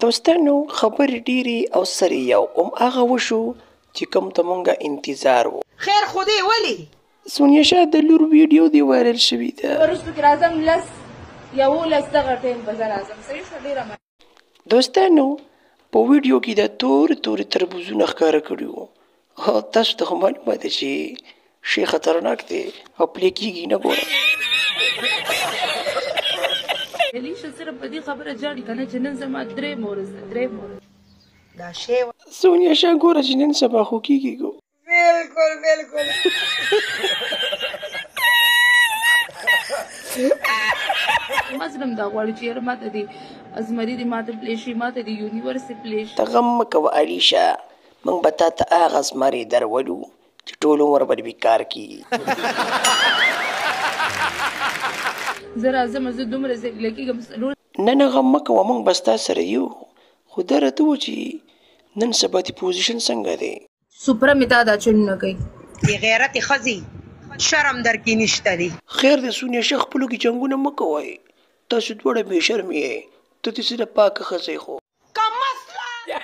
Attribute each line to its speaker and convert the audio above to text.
Speaker 1: دوستانو خبرې ډېرې او سرې یو هغه وشو چې کوم ته مونږه انتظار و.
Speaker 2: خیر خو دې ولې
Speaker 1: سونیا شاه د لور ویډیو دی وایرل شوې ده.
Speaker 3: وروسته کې راځم 11 دغه ټایم په زه راځم. صحیح شو ډېره
Speaker 1: دوستانو په ویډیو کې د تورې تربوزونه ښکاره کړي وو. تاسو ته خو معلومه ده چې شی خطرناک دی او پلی کېږي نه ګوره.
Speaker 3: الیشا صرف په دې خبره جاړي که نه چې نن زما درېیم ورځ ده
Speaker 2: دا شی
Speaker 1: سونیا شاه ګوره چې نن سبا خو کېږي ګو.
Speaker 2: بالکل
Speaker 3: ما زړه م دا غواړي چې یاره ماته دې ازمري دې ماته پلی شي ماته دې یونیورس دې پلی شي.
Speaker 1: ته غم مه کوه الیشا موږ به تا ته هغه زمرې درولو چې ټول عمر به دې بېکار کېږي.
Speaker 3: زه راځم زه دومره زیږله کېږم
Speaker 1: نه غم مه کوه موږ به ستا سره یو خو دا راته و چې نن سبا دې پوزیشن څنګه دی.
Speaker 3: سوپره مې دا چنونه کوي
Speaker 2: بې غیرتې ښځې شرم در کې نشته دی.
Speaker 1: خیر د سونیا شاه خپلو کې جنګونه مه کوئ تاسو دواړه بې شرمې یې ته داسې د پاکه ښځې خو
Speaker 2: که مسله